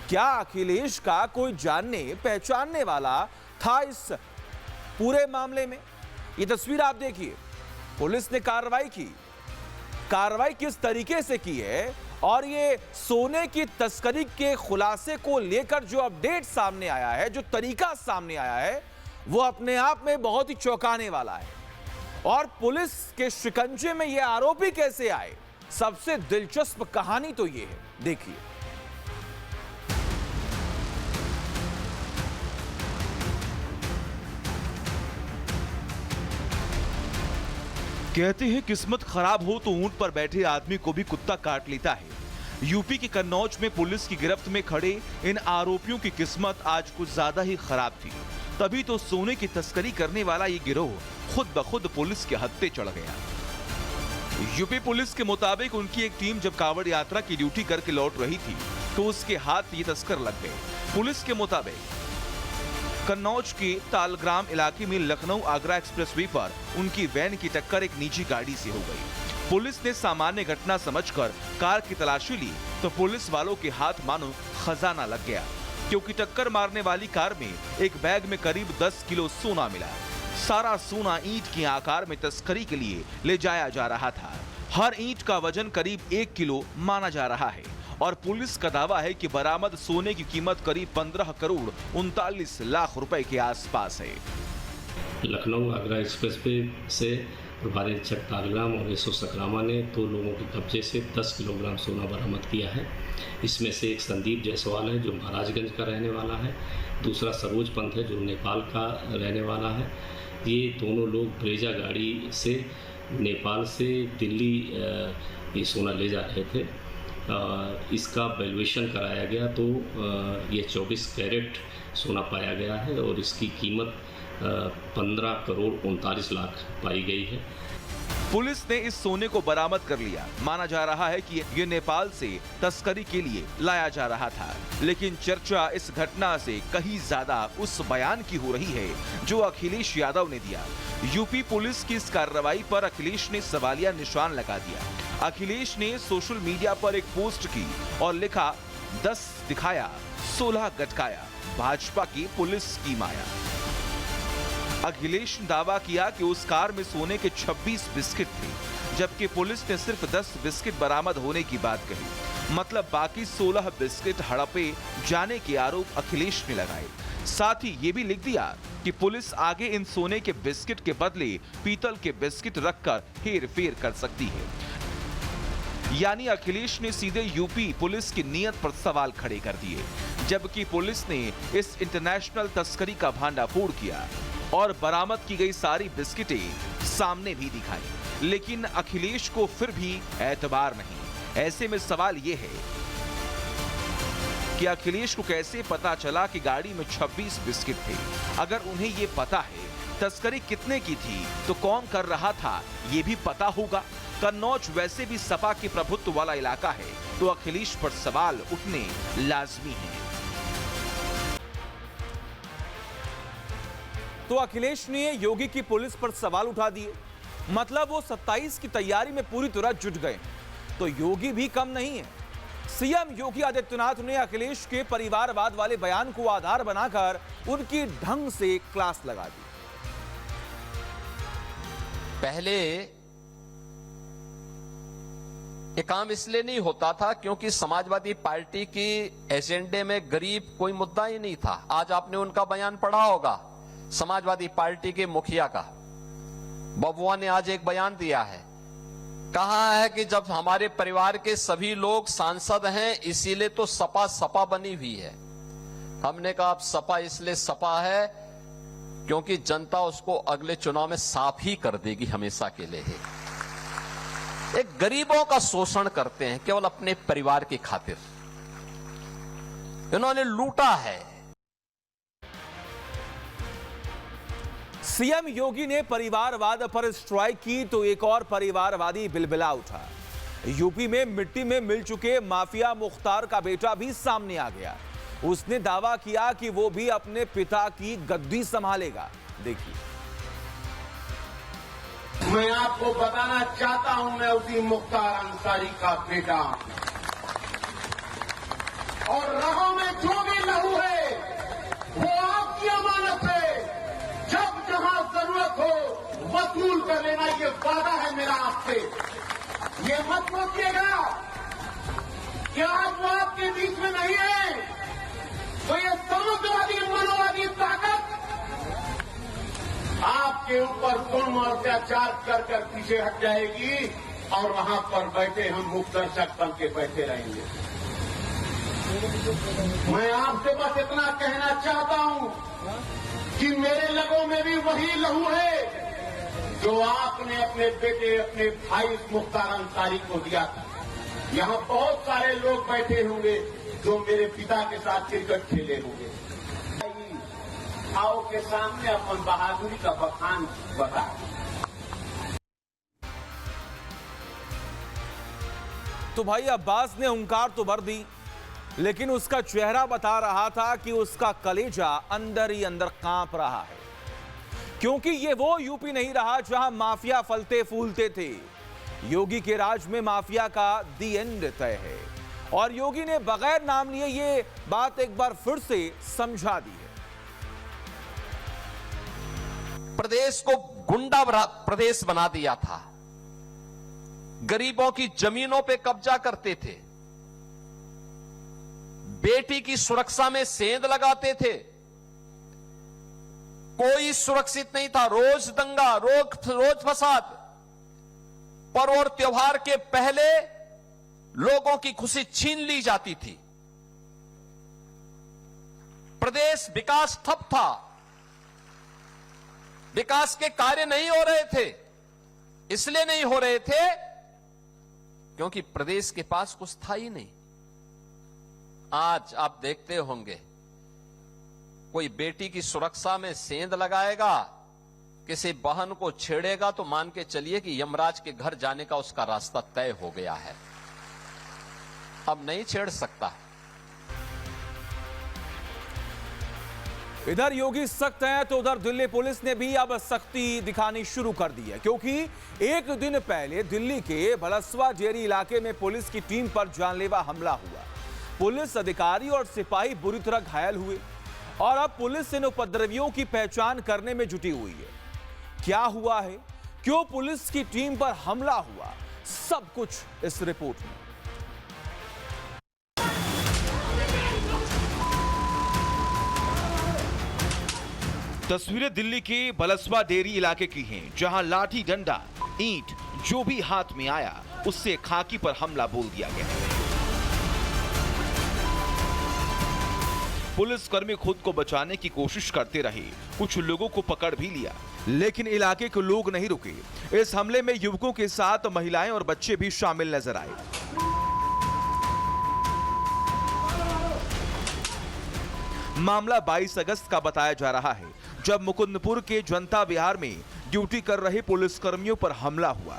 क्या अखिलेश का कोई जानने पहचानने वाला था इस पूरे मामले में? यह तस्वीर आप देखिए, पुलिस ने कार्रवाई किस तरीके से की है, और ये सोने की तस्करी के खुलासे को लेकर जो अपडेट सामने आया है, जो तरीका सामने आया है, वो अपने आप में बहुत ही चौंकाने वाला है। और पुलिस के शिकंजे में ये आरोपी कैसे आए, सबसे दिलचस्प कहानी तो ये है, देखिए। कहते हैं किस्मत खराब हो तो ऊंट पर बैठे आदमी को भी कुत्ता काट लेता है। यूपी के कन्नौज में पुलिस की गिरफ्त में खड़े इन आरोपियों की किस्मत आज कुछ ज्यादा ही खराब थी। तभी तो सोने की तस्करी करने वाला ये गिरोह खुद ब खुद पुलिस के हत्थे चढ़ गया। यूपी पुलिस के मुताबिक उनकी एक टीम जब कांवड़ यात्रा की ड्यूटी करके लौट रही थी तो उसके हाथ ये तस्कर लग गए। पुलिस के मुताबिक कन्नौज के तालग्राम इलाके में लखनऊ आगरा एक्सप्रेसवे पर उनकी वैन की टक्कर एक निजी गाड़ी से हो गई। पुलिस ने सामान्य घटना समझकर कार की तलाशी ली तो पुलिस वालों के हाथ मानो खजाना लग गया, क्योंकि टक्कर मारने वाली कार में एक बैग में करीब 10 किलो सोना मिला। सारा सोना ईंट के आकार में तस्करी के लिए ले जाया जा रहा था। हर ईंट का वजन करीब 1 किलो माना जा रहा है और पुलिस का दावा है कि बरामद सोने की कीमत करीब 15 करोड़ 39 लाख रुपए के आसपास है। लखनऊ आगरा एक्सप्रेसवे से प्रभारी निरीक्षक तालग्राम और एसओ सकरामा ने 2 लोगों के कब्जे से 10 किलोग्राम सोना बरामद किया है। इसमें से एक संदीप जायसवाल है जो महाराजगंज का रहने वाला है, दूसरा सरोज पंत है जो नेपाल का रहने वाला है। ये दोनों लोग ब्रेजा गाड़ी से नेपाल से दिल्ली ये सोना ले जा रहे थे। इसका वैल्यूएशन कराया गया तो ये 24 कैरेट सोना पाया गया है और इसकी कीमत 15 करोड़ 39 लाख पाई गई है। पुलिस ने इस सोने को बरामद कर लिया। माना जा रहा है कि ये नेपाल से तस्करी के लिए लाया जा रहा था, लेकिन चर्चा इस घटना से कहीं ज्यादा उस बयान की हो रही है जो अखिलेश यादव ने दिया। यूपी पुलिस की इस कार्रवाई पर अखिलेश ने सवालिया निशान लगा दिया। अखिलेश ने सोशल मीडिया पर एक पोस्ट की और लिखा, 10 दिखाया 16 गटकाया, भाजपा की पुलिस की माया। अखिलेश ने दावा किया कि उस कार में सोने के 26 बिस्किट थे, जबकि पुलिस ने सिर्फ 10 बिस्किट बरामद होने की बात कही। मतलब बाकी 16 बिस्किट हड़पे जाने के आरोप अखिलेश ने लगाए। साथ ही ये भी लिख दिया कि पुलिस आगे इन सोने के बिस्किट के बदले पीतल के बिस्किट रखकर हेर फेर कर सकती है। यानी अखिलेश ने सीधे यूपी पुलिस की नीयत पर सवाल खड़े कर दिए, जबकि पुलिस ने इस इंटरनेशनल तस्करी का भांडाफोड़ किया और बरामद की गई सारी बिस्किटें सामने भी दिखाई, लेकिन अखिलेश को फिर भी एतबार नहीं। ऐसे में सवाल यह है कि अखिलेश को कैसे पता चला कि गाड़ी में 26 बिस्किट थे। अगर उन्हें ये पता है तस्करी कितने की थी तो कौन कर रहा था ये भी पता होगा। कन्नौज वैसे भी सपा के प्रभुत्व वाला इलाका है, तो अखिलेश पर सवाल उठने लाजमी हैं। तो अखिलेश ने योगी की पुलिस पर सवाल उठा दिए, मतलब वो 27 की तैयारी में पूरी तरह जुट गए। तो योगी भी कम नहीं है। सीएम योगी आदित्यनाथ ने अखिलेश के परिवारवाद वाले बयान को आधार बनाकर उनकी ढंग से क्लास लगा दी। पहले ये काम इसलिए नहीं होता था क्योंकि समाजवादी पार्टी की एजेंडे में गरीब कोई मुद्दा ही नहीं था। आज आपने उनका बयान पढ़ा होगा, समाजवादी पार्टी के मुखिया का। बबुआ ने आज एक बयान दिया है, कहा है कि जब हमारे परिवार के सभी लोग सांसद हैं इसीलिए तो सपा सपा बनी हुई है। हमने कहा अब सपा इसलिए सपा है क्योंकि जनता उसको अगले चुनाव में साफ ही कर देगी, हमेशा के लिए ही। एक गरीबों का शोषण करते हैं केवल अपने परिवार की खातिर। इन्होंने लूटा है। सीएम योगी ने परिवारवाद पर स्ट्राइक की तो एक और परिवारवादी बिलबिला उठा। यूपी में मिट्टी में मिल चुके माफिया मुख्तार का बेटा भी सामने आ गया। उसने दावा किया कि वो भी अपने पिता की गद्दी संभालेगा। देखिए, मैं आपको बताना चाहता हूं, मैं उसी मुख्तार अंसारी का बेटा और राहों में जो भी लहू है वो आपकी अमानत है। जब जहां जरूरत हो वसूल कर लेना, ये वादा है मेरा आपसे। ये मत सोचिएगा कि आज वो आपके बीच में नहीं है तो ये साम्यवादी मनोवादी ताकत आपके ऊपर जुल्म और अत्याचार कर कर पीछे हट जाएगी और वहां पर बैठे हम मुक्तदर्शक बन के बैठे रहेंगे। मैं आपसे बस इतना कहना चाहता हूं कि मेरे लगों में भी वही लहू है जो आपने अपने बेटे, अपने भाई मुख्तार अंसारी को दिया था। यहां बहुत सारे लोग बैठे होंगे जो मेरे पिता के साथ क्रिकेट खेले होंगे। आओ के सामने अपन बहादुरी का बखान बता। तो भाई अब्बास ने हुंकार तो भर दी, लेकिन उसका चेहरा बता रहा था कि उसका कलेजा अंदर ही अंदर कांप रहा है, क्योंकि ये वो यूपी नहीं रहा जहां माफिया फलते फूलते थे। योगी के राज में माफिया का दी एंड तय है और योगी ने बगैर नाम लिए ये बात एक बार फिर से समझा दी है। प्रदेश को गुंडा प्रदेश बना दिया था, गरीबों की जमीनों पे कब्जा करते थे, बेटी की सुरक्षा में सेंध लगाते थे, कोई सुरक्षित नहीं था, रोज दंगा, रोज फसाद। पर्व और त्योहार के पहले लोगों की खुशी छीन ली जाती थी। प्रदेश विकास ठप था, विकास के कार्य नहीं हो रहे थे। इसलिए नहीं हो रहे थे क्योंकि प्रदेश के पास कुछ था ही नहीं। आज आप देखते होंगे कोई बेटी की सुरक्षा में सेंध लगाएगा, किसी बहन को छेड़ेगा तो मान के चलिए कि यमराज के घर जाने का उसका रास्ता तय हो गया है। अब नहीं छेड़ सकता। इधर योगी सख्त है तो उधर दिल्ली पुलिस ने भी अब सख्ती दिखानी शुरू कर दी है, क्योंकि एक दिन पहले दिल्ली के भलसवा जेरी इलाके में पुलिस की टीम पर जानलेवा हमला हुआ। पुलिस अधिकारी और सिपाही बुरी तरह घायल हुए और अब पुलिस इन उपद्रवियों की पहचान करने में जुटी हुई है। क्या हुआ है, क्यों पुलिस की टीम पर हमला हुआ, सब कुछ इस रिपोर्ट में। तस्वीरें दिल्ली के बलसवा डेरी इलाके की हैं, जहां लाठी डंडा ईंट जो भी हाथ में आया उससे खाकी पर हमला बोल दिया गया। पुलिसकर्मी खुद को बचाने की कोशिश करते रहे, कुछ लोगों को पकड़ भी लिया, लेकिन इलाके के लोग नहीं रुके। इस हमले में युवकों के साथ महिलाएं और बच्चे भी शामिल नजर आए। मामला 22 अगस्त का बताया जा रहा है, जब मुकुंदपुर के जनता विहार में ड्यूटी कर रहे पुलिसकर्मियों पर हमला हुआ।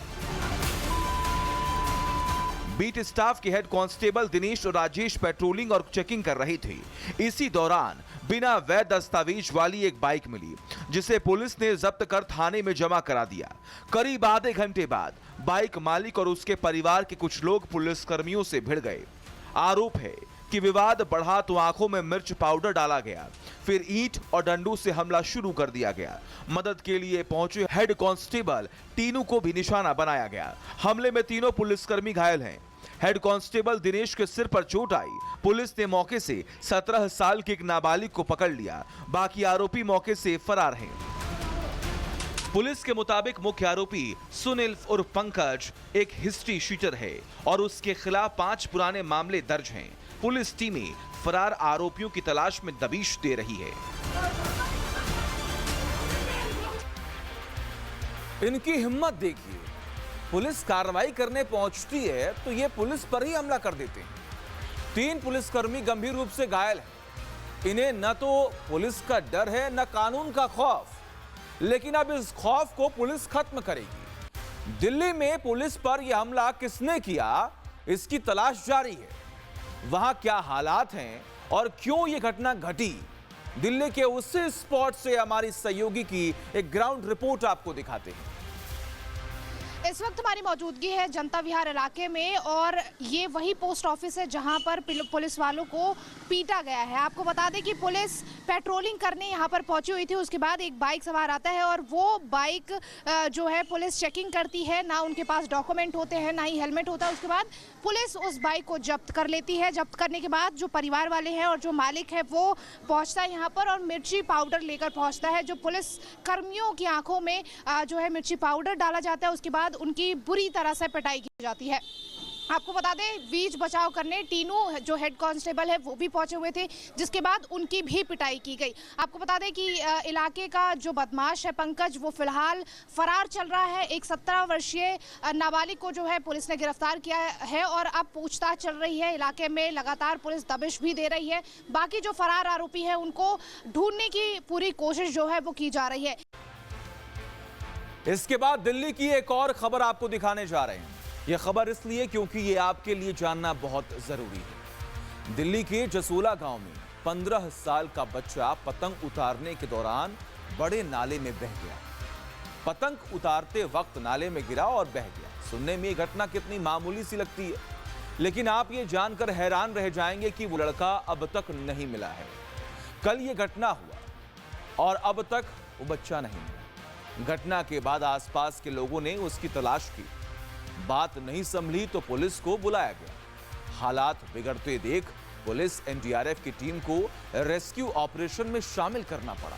बीट स्टाफ के हेड कांस्टेबल दिनेश और राजेश पेट्रोलिंग और चेकिंग कर रहे थे। इसी दौरान बिना वैध दस्तावेज वाली एक बाइक मिली, जिसे पुलिस ने जब्त कर थाने में जमा करा दिया। करीब आधे घंटे बाद बाइक मालिक और उसके परिवार के कुछ लोग पुलिसकर्मियों से भिड़ गए। आरोप है कि विवाद बढ़ा तो आंखों में मिर्च पाउडर डाला गया, फिर ईंट और डंडों से हमला शुरू कर दिया गया। मदद के लिए पहुंचे हेड कांस्टेबल टीनू को भी निशाना बनाया गया। हमले में तीनों पुलिसकर्मी घायल हैं। हेड कांस्टेबल दिनेश के सिर पर चोट आई। पुलिस ने मौके से 17 साल के एक नाबालिग को पकड़ लिया। बाकी आरोपी मौके से फरार हैं। पुलिस के मुताबिक मुख्य आरोपी सुनील उर्फ पंकज एक हिस्ट्री शीटर है और उसके खिलाफ 5 पुराने मामले दर्ज हैं। पुलिस टीमें फरार आरोपियों की तलाश में दबिश दे रही है। इनकी हिम्मत देखिए, पुलिस कार्रवाई करने पहुंचती है तो ये पुलिस पर ही हमला कर देते हैं। 3 पुलिसकर्मी गंभीर रूप से घायल हैं। इन्हें न तो पुलिस का डर है न कानून का खौफ, लेकिन अब इस खौफ को पुलिस खत्म करेगी। दिल्ली में पुलिस पर यह हमला किसने किया, इसकी तलाश जारी है। वहां क्या हालात हैं और क्यों यह घटना घटी, दिल्ली के उसी स्पॉट से हमारी सहयोगी की एक ग्राउंड रिपोर्ट आपको दिखाते हैं। इस वक्त हमारी मौजूदगी है जनता विहार इलाके में और ये वही पोस्ट ऑफिस है जहां पर पुलिस वालों को पीटा गया है। आपको बता दें कि पुलिस पेट्रोलिंग करने यहां पर पहुंची हुई थी। उसके बाद एक बाइक सवार आता है और वो बाइक जो है पुलिस चेकिंग करती है। ना उनके पास डॉक्यूमेंट होते हैं, ना ही हेलमेट होता है। उसके बाद पुलिस उस बाइक को जब्त कर लेती है। जब्त करने के बाद जो परिवार वाले हैं और जो मालिक है वो पहुंचता है यहाँ पर और मिर्ची पाउडर लेकर पहुंचता है। जो पुलिस कर्मियों की आंखों में जो है मिर्ची पाउडर डाला जाता है। उसके बाद उनकी बुरी तरह से पिटाई की जाती है। आपको बता दें बीच बचाव करने टीनू जो हेड कांस्टेबल है वो भी पहुंचे हुए थे, जिसके बाद उनकी भी पिटाई की गई। आपको बता दें कि इलाके का जो बदमाश है पंकज वो फिलहाल फरार चल रहा है। एक 17 वर्षीय नाबालिग को जो है पुलिस ने गिरफ्तार किया है और अब पूछताछ चल रही है। इलाके में लगातार पुलिस दबिश भी दे रही है। बाकी जो फरार आरोपी है उनको ढूंढने की पूरी कोशिश जो है वो की जा रही है। इसके बाद दिल्ली की एक और खबर आपको दिखाने जा रहे हैं। यह खबर इसलिए क्योंकि ये आपके लिए जानना बहुत जरूरी है। दिल्ली के जसोला गांव में 15 साल का बच्चा पतंग उतारने के दौरान बड़े नाले में बह गया। पतंग उतारते वक्त नाले में गिरा और बह गया। सुनने में यह घटना कितनी मामूली सी लगती है, लेकिन आप ये जानकर हैरान रह जाएंगे कि वो लड़का अब तक नहीं मिला है। कल ये घटना हुआ और अब तक वो बच्चा नहीं मिला। घटना के बाद आसपास के लोगों ने उसकी तलाश की। बात नहीं संभली तो पुलिस को बुलाया गया। हालात बिगड़ते देख पुलिस एनडीआरएफ की टीम को रेस्क्यू ऑपरेशन में शामिल करना पड़ा,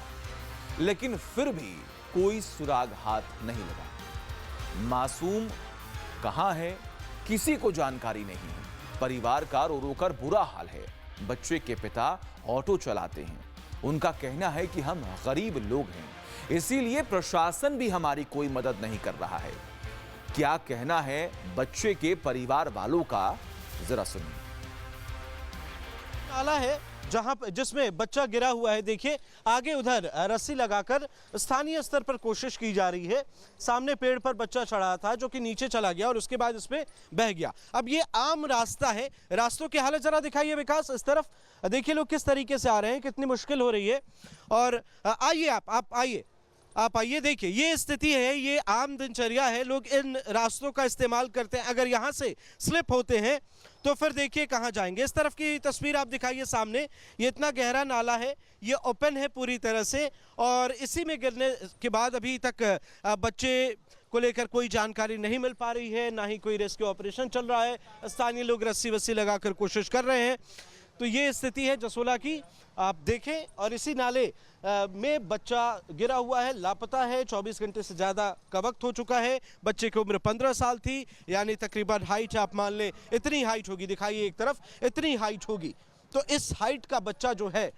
लेकिन फिर भी कोई सुराग हाथ नहीं लगा। मासूम कहां है किसी को जानकारी नहीं है। परिवार का रो रो कर बुरा हाल है। बच्चे के पिता ऑटो चलाते हैं। उनका कहना है कि हम गरीब लोग हैं, इसीलिए प्रशासन भी हमारी कोई मदद नहीं कर रहा है। क्या कहना है बच्चे के परिवार वालों का, जरा सुनिए। नाला है जहां जिसमें बच्चा गिरा हुआ है। देखिए आगे उधर रस्सी लगाकर स्थानीय स्तर पर कोशिश की जा रही है। सामने पेड़ पर बच्चा चढ़ा था जो कि नीचे चला गया और उसके बाद इसमें बह गया। अब ये आम रास्ता है। रास्तों की हालत जरा दिखाइए विकास। इस तरफ देखिए लोग किस तरीके से आ रहे हैं, कितनी मुश्किल हो रही है। और आइए आप आइए देखिए ये स्थिति है। ये आम दिनचर्या है, लोग इन रास्तों का इस्तेमाल करते हैं। अगर यहाँ से स्लिप होते हैं तो फिर देखिए कहाँ जाएंगे। इस तरफ की तस्वीर आप दिखाइए सामने। ये इतना गहरा नाला है, ये ओपन है पूरी तरह से और इसी में गिरने के बाद अभी तक बच्चे को लेकर कोई जानकारी नहीं मिल पा रही है, ना ही कोई रेस्क्यू ऑपरेशन चल रहा है। स्थानीय लोग रस्सी वस्सी लगाकर कोशिश कर रहे हैं। तो ये स्थिति है जसोला की, आप देखें। और इसी नाले में बच्चा गिरा हुआ है, लापता है। 24 घंटे से ज़्यादा का वक्त हो चुका है। बच्चे की उम्र 15 साल थी, यानी तकरीबन हाइट आप मान लें इतनी हाइट होगी, दिखाइए एक तरफ, इतनी हाइट होगी। तो इस हाइट का बच्चा जो है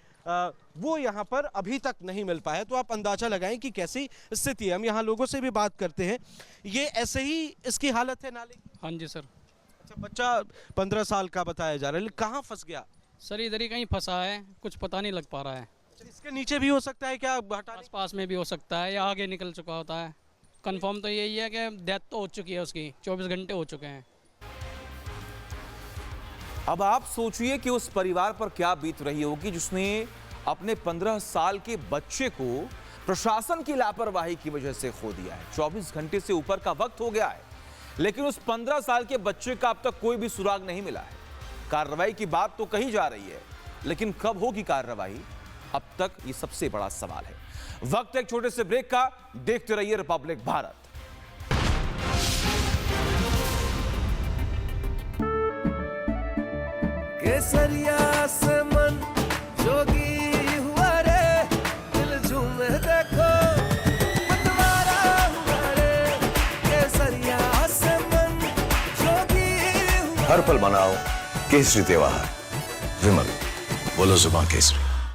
वो यहाँ पर अभी तक नहीं मिल पाया। तो आप अंदाजा लगाएं कि कैसी स्थिति है। हम यहाँ लोगों से भी बात करते हैं। ये ऐसे ही इसकी हालत है नाले की? हाँ जी सर। अच्छा, बच्चा 15 साल का बताया जा रहा है, कहाँ फंस गया? सर इधर ही कहीं फंसा है, कुछ पता नहीं लग पा रहा है। इसके नीचे भी हो सकता है क्या? आस-पास में भी हो सकता है या आगे निकल चुका होता है। कंफर्म तो यही है कि डेथ तो हो चुकी है उसकी, 24 घंटे हो चुके हैं। अब आप सोचिए कि उस परिवार पर क्या बीत रही होगी जिसने अपने 15 साल के बच्चे को प्रशासन की लापरवाही की वजह से खो दिया है। 24 घंटे से ऊपर का वक्त हो गया है, लेकिन उस 15 साल के बच्चे का अब तक कोई भी सुराग नहीं मिला है। कार्रवाई की बात तो कही जा रही है, लेकिन कब होगी कार्रवाई, अब तक ये सबसे बड़ा सवाल है। वक्त एक छोटे से ब्रेक का, देखते रहिए रिपब्लिक भारत। केसरिया से मन जोगी हुआ रे, दिल झूमे देखो मतवारा हुआ रे। केसरिया से मन जोगी हुआ। हर पल मनाओ केसरी त्योहार। विमल, बोलो जुबान केसरी।